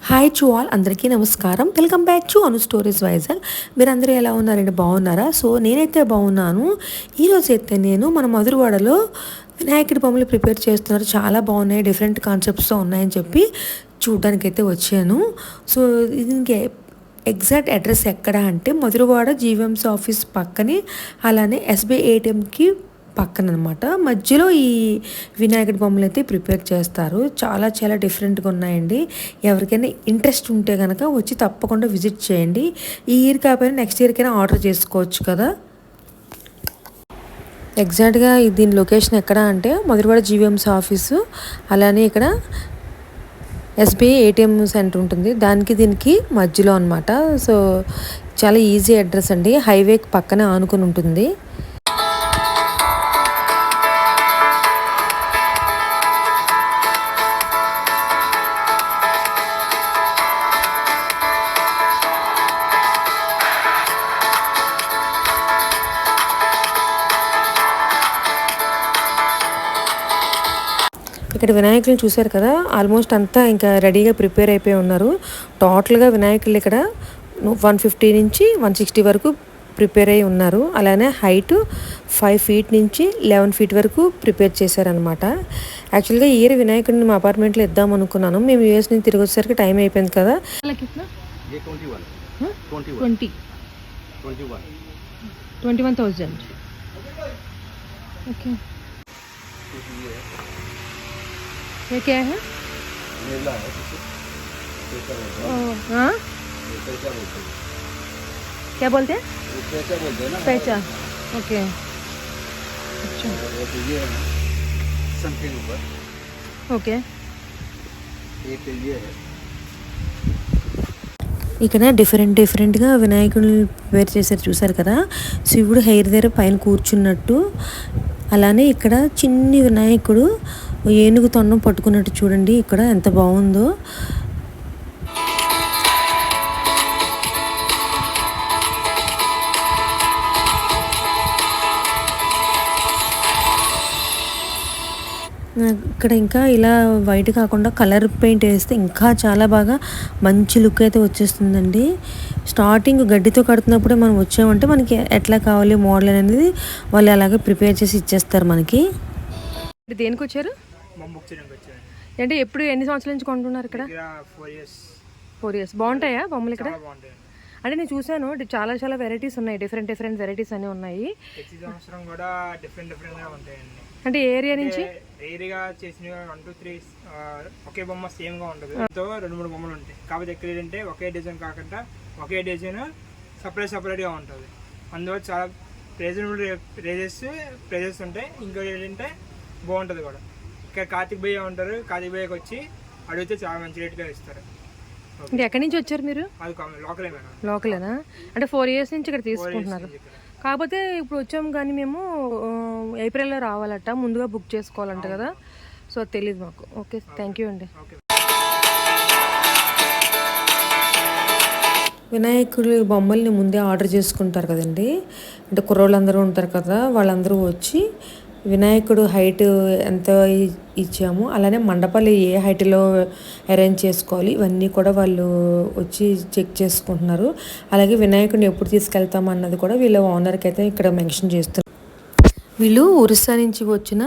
Hi to all, అందరికీ నమస్కారం. Welcome back to Anu stories Vizag. మీరందరూ ఎలా ఉన్నారండి? బాగున్నారా? సో నేనైతే బాగున్నాను. ఈరోజు అయితే నేను మన మధురవాడలో వినాయకుడి బొమ్మలు ప్రిపేర్ చేస్తున్నారు. చాలా బాగున్నాయి, డిఫరెంట్ కాన్సెప్ట్స్తో ఉన్నాయని చెప్పి చూడడానికైతే వచ్చాను. సో దీనికి ఎగ్జాక్ట్ అడ్రస్ ఎక్కడ అంటే మధురవాడ జీవీఎంసీ ఆఫీస్ పక్కనే, అలానే ఎస్బీఐ ఏటీఎంకి పక్కన అనమాట. మధ్యలో ఈ వినాయకుడి బొమ్మలు అయితే ప్రిపేర్ చేస్తారు. చాలా చాలా డిఫరెంట్గా ఉన్నాయండి. ఎవరికైనా ఇంట్రెస్ట్ ఉంటే కనుక వచ్చి తప్పకుండా విజిట్ చేయండి. ఈ ఇయర్ కాకపోయినా నెక్స్ట్ ఇయర్కైనా ఆర్డర్ చేసుకోవచ్చు కదా. ఎగ్జాక్ట్గా దీని లొకేషన్ ఎక్కడ అంటే మధురవాడ జీవీఎంసీ ఆఫీసు, అలానే ఇక్కడ ఎస్బీఐ ఏటీఎం సెంటర్ ఉంటుంది, దీనికి మధ్యలో అనమాట. సో చాలా ఈజీ అడ్రస్ అండి, హైవేకి పక్కనే ఆనుకుని ఉంటుంది. ఇక్కడ వినాయకులు చూశారు కదా, ఆల్మోస్ట్ అంతా ఇంకా రెడీగా ప్రిపేర్ అయిపోయి ఉన్నారు. టోటల్గా వినాయకులు ఇక్కడ 150 నుంచి 160 వరకు ప్రిపేర్ అయి ఉన్నారు. అలానే హైట్ 5 feet నుంచి 11 feet వరకు ప్రిపేర్ చేశారనమాట. యాక్చువల్గా ఈ ఇయర్ వినాయకుడిని మా అపార్ట్మెంట్లో ఇద్దాం అనుకున్నాను. మేము యూఎస్ నుంచి తిరిగి వచ్చేసరికి టైం అయిపోయింది కదా. 21,000. ఓకే, ये क्या है? मेला है, हाँ क्या बोलते हैं? पैचा बोलते हैं ना, पैचा. ओके, अच्छा, ये है संख के ऊपर. ओके, एक ये है. ఇక్కడ డిఫరెంట్గా వినాయకుడిని ప్రిపేర్ చేశారు, చూసారు కదా. శివుడు హెయిర్ దగ్గర పైన కూర్చున్నట్టు, అలానే ఇక్కడ చిన్ని వినాయకుడు ఏనుగు తొండం పట్టుకున్నట్టు చూడండి, ఇక్కడ ఎంత బాగుందో. ఇక్కడ ఇంకా ఇలా వైట్ కాకుండా కలర్ పెయింట్ వేస్తే ఇంకా చాలా బాగా మంచి లుక్ అయితే వచ్చేస్తుందండి. స్టార్టింగ్ గడ్డితో కడుతున్నప్పుడే మనం వచ్చామంటే మనకి ఎట్లా కావాలి మోడల్ అనేది వాళ్ళు అలాగే ప్రిపేర్ చేసి ఇచ్చేస్తారు మనకి. దేనికి వచ్చారు అంటే ఎప్పుడు ఎన్ని సంవత్సరాల నుంచి కొంటున్నారు ఇక్కడ? 4 years. బాగుంటాయా బొమ్మలు ఇక్కడ? అంటే నేను చూసాను చాలా చాలా వెరైటీస్ ఉన్నాయి, డిఫరెంట్ వెరైటీస్ అన్నీ ఉన్నాయి. అంటే ఏరియా నుంచి ఏరియా చేసిన 1 2 3 ఒకే బొమ్మ సేమ్ గా ఉంటుంది. 2-3 బొమ్మలు ఉంటాయి. కాకపోతే ఎక్కడ ఏంటంటే ఒకే డిజైన్ కాకుండా ఒకే డిజైన్ సపరేట్ గా ఉంటుంది. అందువల్ల చాలా రీజనబుల్ ప్రైజెస్ ఉంటాయి. ఇంకోటి ఏంటంటే బాగుంటుంది కూడా. ఇక్కడ కార్తిక్ భయ్య ఉంటారు, కార్తిక్ భయ్యకి వచ్చి అడిగితే చాలా మంచి రేట్గా ఇస్తారు. అంటే ఎక్కడి నుంచి వచ్చారు మీరు? అది లోకలేనా? అంటే 4 years నుంచి ఇక్కడ తీసుకుంటున్నారు. కాకపోతే ఇప్పుడు వచ్చాము కానీ మేము ఏప్రిల్లో రావాలట, ముందుగా బుక్ చేసుకోవాలంట కదా. సో అది తెలియదు మాకు. ఓకే, థ్యాంక్ యూ అండి. వినాయకుడి బొమ్మల్ని ముందే ఆర్డర్ చేసుకుంటారు కదండి. అంటే కుర్రోళ్ళందరూ ఉంటారు కదా, వాళ్ళందరూ వచ్చి వినాయకుడు హైట్ ఎంత ఇచ్చాము, అలానే మండపాలు ఏ హైట్లో అరేంజ్ చేసుకోవాలి, ఇవన్నీ కూడా వాళ్ళు వచ్చి చెక్ చేసుకుంటున్నారు. అలాగే వినాయకుడిని ఎప్పుడు తీసుకెళ్తాము అన్నది కూడా వీళ్ళ ఓనర్కి అయితే ఇక్కడ మెన్షన్ చేస్తున్నారు. వీళ్ళు ఒరిస్సా నుంచి వచ్చిన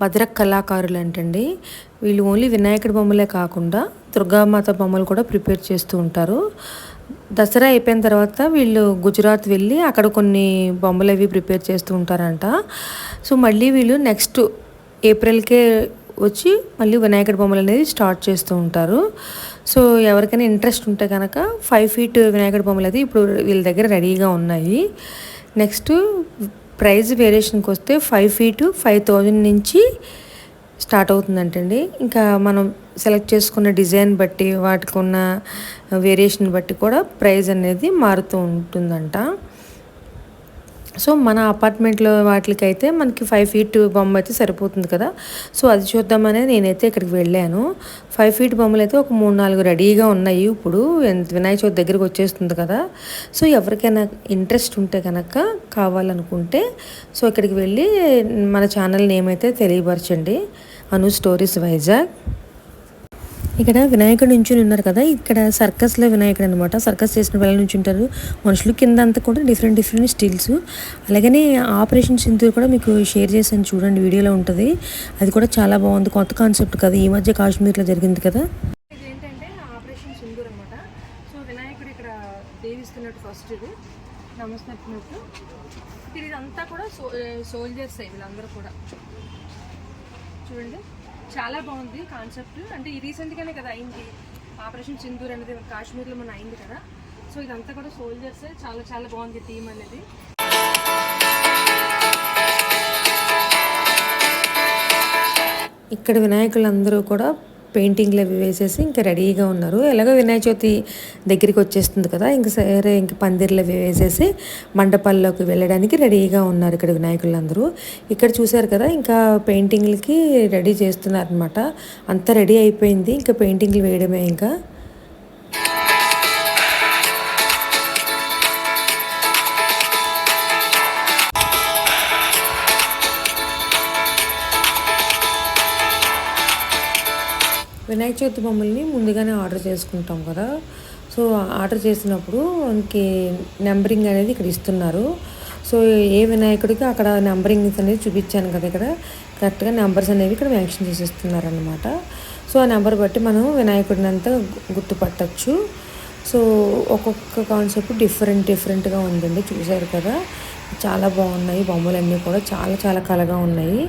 భద్రక కళాకారులు అంటండి. వీళ్ళు ఓన్లీ వినాయకుడి బొమ్మలే కాకుండా దుర్గామాత బొమ్మలు కూడా ప్రిపేర్ చేస్తూ ఉంటారు. దసరా అయిపోయిన తర్వాత వీళ్ళు గుజరాత్ వెళ్ళి అక్కడ కొన్ని బొమ్మలు అవి ప్రిపేర్ చేస్తూ ఉంటారంట. సో మళ్ళీ వీళ్ళు నెక్స్ట్ ఏప్రిల్కే వచ్చి మళ్ళీ వినాయకుడి బొమ్మలు అనేది స్టార్ట్ చేస్తూ ఉంటారు. సో ఎవరికైనా ఇంట్రెస్ట్ ఉంటే కనుక 5 feet వినాయకుడి బొమ్మలు అయితే ఇప్పుడు వీళ్ళ దగ్గర రెడీగా ఉన్నాయి. నెక్స్ట్ ప్రైస్ వేరియేషన్కి వస్తే 5 feet 5,000 నుంచి స్టార్ట్ అవుతుందంటండి. ఇంకా మనం సెలెక్ట్ చేసుకున్న డిజైన్ బట్టి, వాటికి ఉన్న వేరియేషన్ బట్టి కూడా ప్రైస్ అనేది మారుతూ ఉంటుందంట. సో మన అపార్ట్మెంట్లో వాటికైతే మనకి 5 feet బొమ్మ అయితే సరిపోతుంది కదా. సో అది చూద్దామనే నేనైతే ఇక్కడికి వెళ్ళాను. 5 feet బొమ్మలు అయితే ఒక 3-4 రెడీగా ఉన్నాయి. ఇప్పుడు వినాయక చవితి దగ్గరికి వచ్చేస్తుంది కదా. సో ఎవరికైనా ఇంట్రెస్ట్ ఉంటే కనుక, కావాలనుకుంటే సో ఇక్కడికి వెళ్ళి మన ఛానల్ నేమ్ అయితే తెలియపరచండి, అను స్టోరీస్ వైజాగ్. ఇక్కడ వినాయకుడు నుంచుని ఉన్నారు కదా, ఇక్కడ సర్కస్లో వినాయకుడు అనమాట. సర్కస్ చేసిన పిల్లల నుంచి ఉంటారు మనుషులు. కింద అంతా కూడా డిఫరెంట్ డిఫరెంట్ స్టిల్స్. అలాగనే ఆపరేషన్ సింధూర్ కూడా మీకు షేర్ చేశాను చూడండి, వీడియోలో ఉంటుంది. అది కూడా చాలా బాగుంది, కొత్త కాన్సెప్ట్ కదా, ఈ మధ్య కాశ్మీర్లో జరిగింది కదా. ఇది ఏంటంటే ఆపరేషన్ సింధూర్ అనమాట. సో వినాయకుడు ఇక్కడ దేవిస్తున్నట్టు ఫస్ట్ ఇది నమస్తున్నట్టు. ఇదంతా కూడా సోల్జర్స్ వీళ్ళందరూ కూడా చూడండి, చాలా బాగుంది కాన్సెప్ట్. అంటే ఈ రీసెంట్గానే కదా అయింది ఆపరేషన్ సింధూర్ అనేది, కాశ్మీర్లో మన అయింది కదా. సో ఇదంతా కూడా సోల్జర్స్, చాలా చాలా బాగుంది థీమ్ అనేది. ఇక్కడ వినాయకులందరూ కూడా పెయింటింగ్లు అవి వేసేసి ఇంకా రెడీగా ఉన్నారు. ఎలాగో వినాయక చవితి దగ్గరికి వచ్చేస్తుంది కదా, ఇంక సరే ఇంక పందిర్లు అవి వేసేసి మండపాల్లోకి వెళ్ళడానికి రెడీగా ఉన్నారు ఇక్కడ వినాయకులందరూ. ఇక్కడ చూశారు కదా, ఇంకా పెయింటింగ్లకి రెడీ చేస్తున్నారు అనమాట. అంతా రెడీ అయిపోయింది, ఇంకా పెయింటింగ్లు వేయడమే. ఇంకా వినాయక చవితి బొమ్మల్ని ముందుగానే ఆర్డర్ చేసుకుంటాం కదా. సో ఆర్డర్ చేసినప్పుడు ఇంకే నెంబరింగ్ అనేది ఇక్కడ ఇస్తున్నారు. సో ఏ వినాయకుడికి అక్కడ నెంబరింగ్స్ అనేది చూపించాను కదా, ఇక్కడ కరెక్ట్గా నెంబర్స్ అనేవి ఇక్కడ మెన్షన్ చేసి ఇస్తున్నారు అనమాట. సో ఆ నెంబర్ బట్టి మనం వినాయకుడిని అంతా గుర్తుపట్టచ్చు. సో ఒక్కొక్క కాన్సెప్ట్ డిఫరెంట్గా ఉందండి, చూసారు కదా. చాలా బాగున్నాయి బొమ్మలన్నీ కూడా, చాలా చాలా కళగా ఉన్నాయి.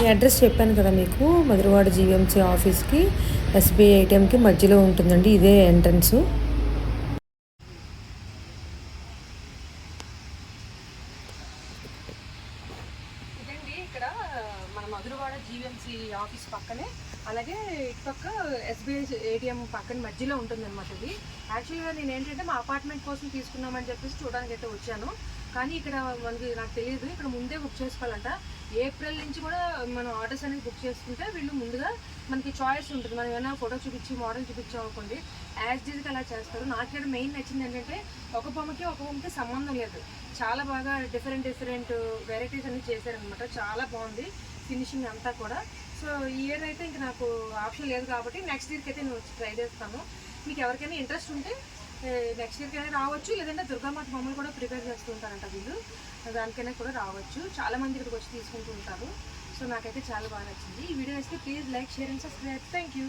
ఈ అడ్రస్ చెప్పాను కదా మీకు, మధురవాడ జీవీఎంసీ ఆఫీస్కి ఎస్బీఐ ఏటీఎంకి మధ్యలో ఉంటుందండి, ఇదే ఎంట్రన్స్. ఇదండి ఇక్కడ మన మధురవాడ జీవీఎంసీ ఆఫీస్ పక్కనే, అలాగే ఇటుపక్క ఎస్బీఐ ఏటీఎం పక్కన మధ్యలో ఉంటుందన్నమాట ఇది. యాక్చువల్గా నేను ఏంటంటే మా అపార్ట్మెంట్ కోసం తీసుకున్నామని చెప్పేసి చూడడానికి అయితే వచ్చాను. కానీ ఇక్కడ నాకు తెలియదు, ఇక్కడ ముందే బుక్ చేసుకోవాలంట. ఏప్రిల్ నుంచి కూడా మనం ఆర్డర్స్ అనేది బుక్ చేసుకుంటే వీళ్ళు ముందుగా మనకి చాయిస్ ఉంటుంది. మనం ఏమైనా ఫోటో చూపించి మోడల్ చూపించామనుకోండి, యాజ్ డీజ్కి అలా చేస్తారు. నాకు ఇక్కడ మెయిన్ నచ్చింది ఏంటంటే ఒక బొమ్మకి సంబంధం లేదు, చాలా బాగా డిఫరెంట్ వెరైటీస్ అన్ని చేశారనమాట. చాలా బాగుంది ఫినిషింగ్ అంతా కూడా. సో ఈ ఇయర్ అయితే ఇంకా నాకు ఆప్షన్ లేదు కాబట్టి నెక్స్ట్ ఇయర్కి అయితే నేను వచ్చి ట్రై చేస్తాను. మీకు ఎవరికైనా ఇంట్రెస్ట్ ఉంటే నెక్స్ట్ ఇయర్కి అయినా రావచ్చు, లేదంటే దుర్గామాత బొమ్మలు కూడా ప్రిపేర్ చేస్తూ ఉంటారంట వీళ్ళు, దానికైనా కూడా రావచ్చు. చాలామంది ఇక్కడికి వచ్చి తీసుకుంటూ ఉంటారు. సో నాకైతే చాలా బాగా నచ్చింది. ఈ వీడియో అయితే please like, share and subscribe. Thank you.